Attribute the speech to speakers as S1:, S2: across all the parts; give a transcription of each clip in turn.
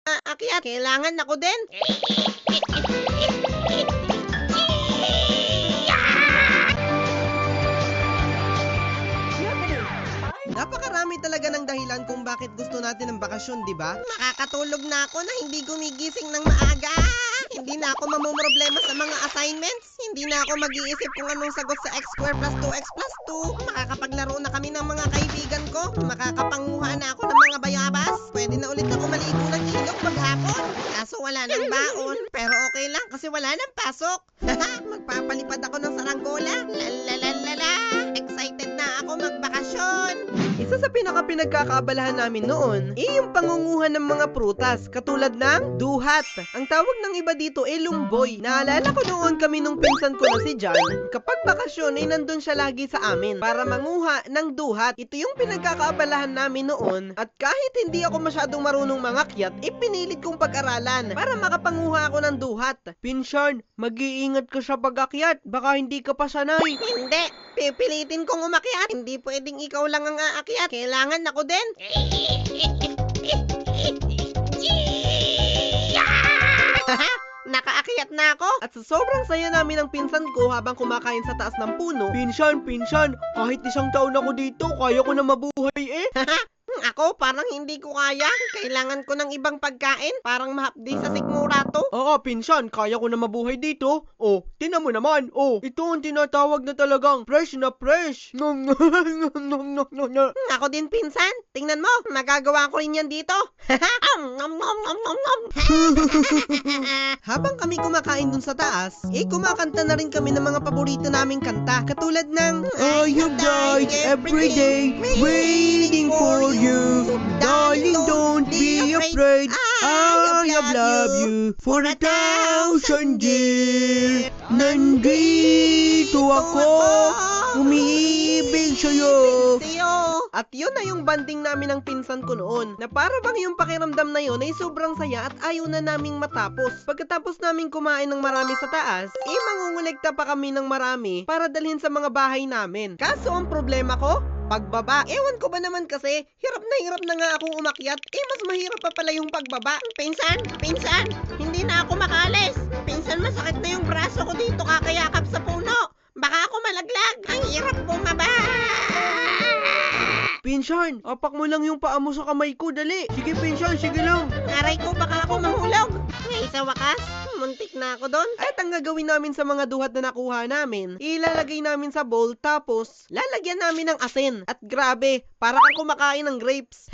S1: Aakyat, kailangan ako din. Napakarami talaga ng dahilan kung bakit gusto natin ng bakasyon, di ba? Makakatulog na ako na hindi gumigising ng maaga. Hindi na ako mamumroblema sa mga assignments. Hindi na ako mag-iisip kung anong sagot sa x squared plus 2x plus 2. Makakapaglaro na kami ng mga kaibigan ko. Makakapanguha na ako ng mga bayabas. Pwede na ulit ako maligo ng ilog maghapon. Kaso wala nang baon. Pero okay lang kasi wala nang pasok. Magpapalipad ako ng saranggola. Lalalala. Excited na ako magbakasyon. Isa sa pinagkakaabalahan namin noon yung pangunguhan ng mga prutas katulad ng duhat. Ang tawag ng iba dito ay lumboy. Naalala ko noon kami nung pinsan ko na si John, kapag bakasyon ay nandun siya lagi sa amin para manguha ng duhat. Ito yung pinagkakaabalahan namin noon at kahit hindi ako masyadong marunong mangakyat, ipinilit kong pag-aralan para makapanguha ako ng duhat. Pinsan, mag-iingat ka sa pag-akyat. Baka hindi ka pa sanay. Hindi. Pipilitin kong umakyat. Hindi pwedeng ikaw lang ang aakyat. Kailangan ako din. Nakaakyat na ako. At sa sobrang saya namin ng pinsan ko habang kumakain sa taas ng puno. Pinsan, kahit isang taon ako dito, kaya ko na mabuhay eh. Ako, parang hindi ko kaya. Kailangan ko ng ibang pagkain. Parang mahapdi sa sikmura to. Oo, pinsan, kaya ko na mabuhay dito. Oh, tinan mo naman. Oh, ito ang tinatawag na talagang fresh na fresh. Ako din, pinsan. Tingnan mo, magagawa ko rin yan dito. Habang kami kumakain dun sa taas, kumakanta na rin kami ng mga paborito naming kanta. Katulad ng I have died every day waiting for you. Darling, don't be afraid. I have loved you for 1,000 years. Nandito ako, umiibig sa'yo. At yun na yung banding namin ng pinsan ko noon, na para bang yung pakiramdam na yun ay sobrang saya at ayaw na naming matapos. Pagkatapos namin kumain ng marami sa taas, mangungulikta pa kami ng marami para dalhin sa mga bahay namin. Kaso ang problema ko, pagbaba. Ewan ko ba naman kasi, hirap na nga akong umakyat. Mas mahirap pa pala yung pagbaba. Pinsan, hindi na ako makalis. Pinsan, masakit na yung braso ko dito kakayakap sa puno. Baka ako malaglag. Ang hirap bumaba. Pinsan, apak mo lang yung paa mo sa kamay ko, dali. Sige, pinsan, sige lang. Aray ko, baka ako mahulog. Ngay sa wakas, muntik na ako doon. At ang gagawin namin sa mga duhat na nakuha namin, ilalagay namin sa bowl, tapos lalagyan namin ng asin. At grabe, para kang kumakain ng grapes.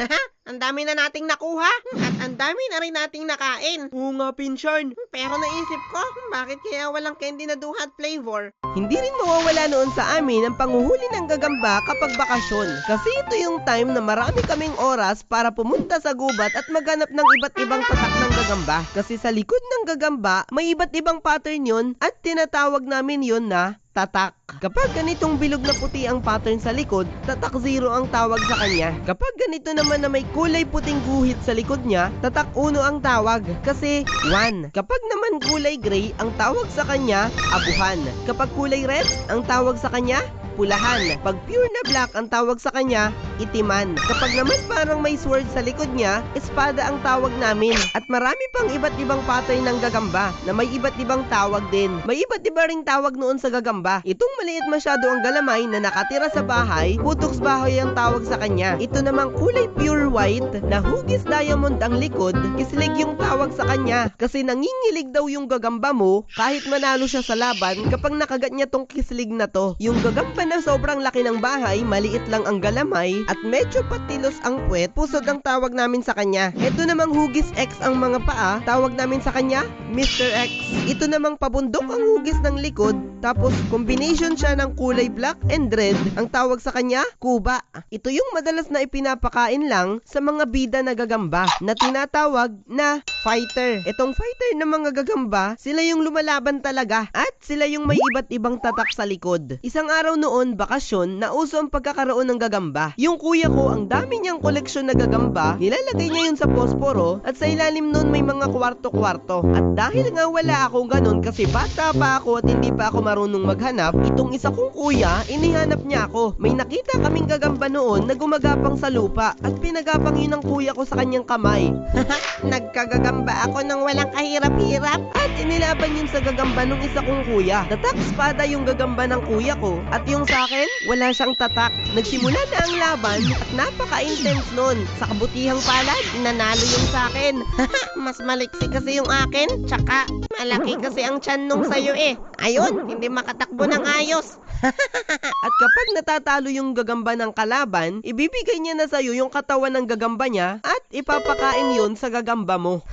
S1: Ang dami na nating nakuha, at ang dami na rin nating nakain. Oo nga, pinsan. Pero naisip ko, bakit kaya walang candy na duhat flavor? Hindi rin mawawala noon sa amin ang panguhuli ng gagamba kapag bakasyon. Kasi ito yung time na marami kaming oras para pumunta sa gubat at maghanap ng iba't ibang tatak ng gagamba. Kasi sa likod ng gagamba, may iba't ibang pattern yun at tinatawag namin yun na tatak. Kapag ganitong bilog na puti ang pattern sa likod, tatak 0 ang tawag sa kanya. Kapag ganito naman na may kulay puting guhit sa likod niya, tatak 1 ang tawag, kasi 1. Kapag naman kulay gray, ang tawag sa kanya, abuhan. Kapag kulay red, ang tawag sa kanya, pulahan. Pag pure na black, ang tawag sa kanya, itiman. Kapag naman parang may sword sa likod niya, espada ang tawag namin. At marami pang iba't ibang pattern ng gagamba na may iba't ibang tawag din. May iba't iba ring tawag noon sa gagamba. Itong maliit masyado ang galamay na nakatira sa bahay, putoks bahay ang tawag sa kanya. Ito namang kulay pure white na hugis diamond ang likod, kislig yung tawag sa kanya. Kasi nangingilig daw yung gagamba mo kahit manalo siya sa laban kapag nakagat niya tong kislig na to. Yung gagamba na sobrang laki ng bahay, maliit lang ang galamay, at medyo patilos ang puwet, pusod ang tawag namin sa kanya. Ito namang hugis X ang mga paa, tawag namin sa kanya, Mr. X. Ito namang pabundok ang hugis ng likod, tapos combination siya ng kulay black and red, ang tawag sa kanya, kuba. Ito yung madalas na ipinapakain lang sa mga bida na gagamba, na tinatawag na fighter. Itong fighter na mga gagamba, sila yung lumalaban talaga, at sila yung may iba't ibang tatak sa likod. Isang araw noon, noon bakasyon, nauso ang pagkakaroon ng gagamba. Yung kuya ko, ang dami niyang koleksyon na gagamba, nilalagay niya yun sa posporo at sa ilalim nun may mga kwarto-kwarto. At dahil nga wala akong ganun kasi bata pa ako at hindi pa ako marunong maghanap, itong isa kong kuya, inihanap niya ako. May nakita kaming gagamba noon na gumagapang sa lupa at pinagapang yun ng kuya ko sa kanyang kamay. Nagkagagamba ako ng walang kahirap-hirap at inilaban yun sa gagamba nung isa kong kuya. Tatak espada yung gagamba ng kuya ko at yung sa akin, wala siyang tatak. Nagsimula na ang laban at napaka-intense nun. Sa kabutihang palad, nanalo yung sa akin. Mas maliksi kasi yung akin, tsaka malaki kasi ang tiyan nung sayo eh. Ayun, hindi makatakbo ng ayos. At kapag natatalo yung gagamba ng kalaban, ibibigay niya na sa'yo yung katawan ng gagamba niya at ipapakain yun sa gagamba mo.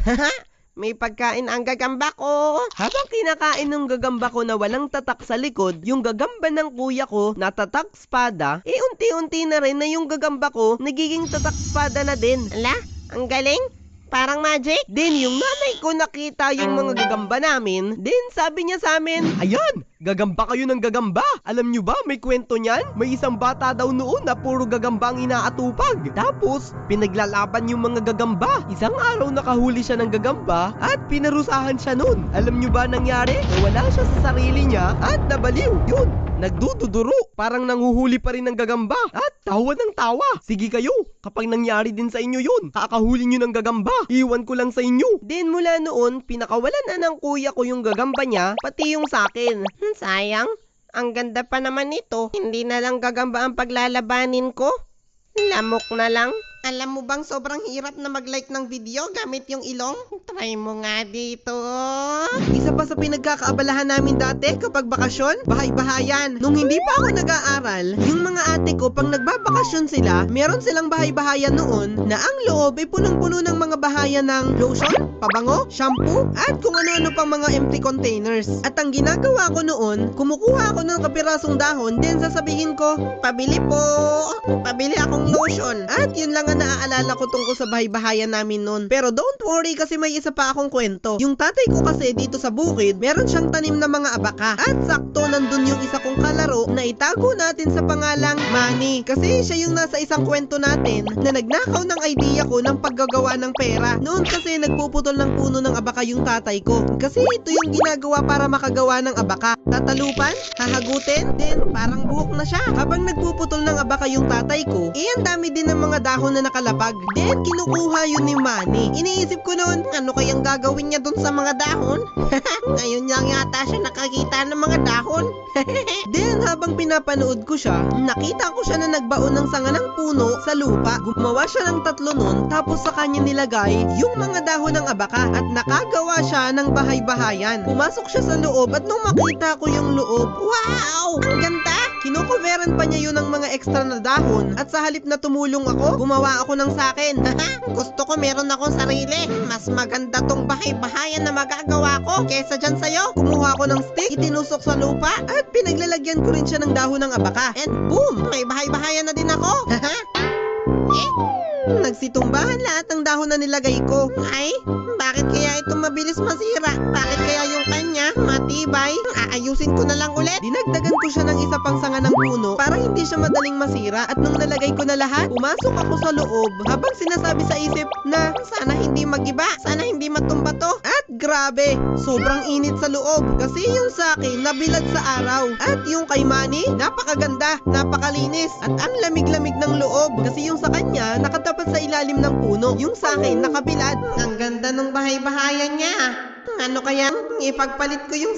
S1: May pagkain ang gagamba ko. Habang kinakain ng gagamba ko na walang tatak sa likod, yung gagamba ng kuya ko na tatak espada, unti-unti na rin na yung gagamba ko nagiging tatak espada na din. Ala, ang galing. Parang magic. Then yung nanay ko nakita yung mga gagamba namin, then sabi niya sa amin, ayan, gagamba kayo ng gagamba. Alam nyo ba, may kwento niyan? May isang bata daw noon na puro gagamba ang inaatupag. Tapos, pinaglalaban yung mga gagamba. Isang araw nakahuli siya ng gagamba at pinarusahan siya noon. Alam nyo ba nangyari? Nawala siya sa sarili niya at nabaliw. Yun, nagdududuro. Parang nanguhuli pa rin ng gagamba. At tawa ng tawa. Sige kayo, kapag nangyari din sa inyo yun, kakahuli nyo ng gagamba. Iwan ko lang sa inyo. Then mula noon, pinakawalan na ng kuya ko yung gagamba niya, pati yung sakin. Sayang, ang ganda pa naman nito. Hindi na lang gagamba ang paglalabanin ko. Lamok na lang. Alam mo bang sobrang hirap na mag-like ng video gamit yung ilong? Try mo nga dito. Isa pa sa pinagkakaabalahan namin dati kapag bakasyon, bahay-bahayan. Nung hindi pa ako nag-aaral, yung mga ate ko pag nagbabakasyon sila, meron silang bahay-bahayan noon na ang loob ay punong-puno ng mga bahayan ng lotion, pabango, shampoo, at kung ano-ano pang mga empty containers. At ang ginagawa ko noon, kumukuha ako ng kapirasong dahon, then sasabihin ko, pabili po, pabili akong lotion. At yun lang ang naaalala ko tungkol sa bahay-bahayan namin noon. Pero don't worry kasi may isa pa akong kwento. Yung tatay ko kasi dito sa bukid, meron siyang tanim na mga abaka. At sakto nandun yung isa kong kalaro na itago natin sa pangalang Manny. Kasi siya yung nasa isang kwento natin na nagnakaw ng idea ko ng paggagawa ng pera. Noon kasi nagpuputol ng puno ng abaka yung tatay ko. Kasi ito yung ginagawa para makagawa ng abaka. Tatalupan, hahagutin, then parang buhok na siya. Habang nagpuputol ng abaka yung tatay ko, ang dami din ng mga dahon na nakalapag. Then kinukuha yun ni Manny. Iniisip ko noon, ano kayang gagawin niya dun sa mga dahon? Ngayon lang yata siya nakakita ng mga dahon. Then habang pinapanood ko siya, nakita ko siya na nagbaon ng sanga ng puno sa lupa. Gumawa siya ng 3 nun, tapos sa kanya nilagay yung mga dahon ng abaka at nakagawa siya ng bahay-bahayan. Pumasok siya sa loob at nung makita ko yung loob, wow! Ang ganda! Kinukuveran pa niya yun ng mga extra na dahon at sa halip na tumulong ako, gumawa ako ng sakin. Gusto ko meron akong sarili. Mas maganda tong bahay-bahayan na magagawa ko kesa dyan sa'yo. Kumuha ako ng stick, itinusok sa lupa at pinaglalagyan ko rin siya ng dahon ng abaka. And boom! May bahay-bahayan na din ako. Nagsitumbahan lahat ng dahon na nilagay ko. Ay, bakit kaya ito mabilis masira? Bakit kaya yung kanya matibay? Aayusin ko na lang ulit. Dinagdagan ko siya ng isa pang sanga ng puno para hindi siya madaling masira at nung nalagay ko na lahat, pumasok ako sa loob habang sinasabi sa isip na sana hindi magiba, sana hindi matumba to. At grabe, sobrang init sa loob kasi yung sa akin nabilad sa araw. At yung kay Manny, napakaganda, napakalinis at ang lamig-lamig ng loob kasi yung sa kanya nakatapat sa ilalim ng puno. Yung sa akin nakabilad. Ang ganda ng bahay-bahayan niya. Ano kaya ipagpalit ko yung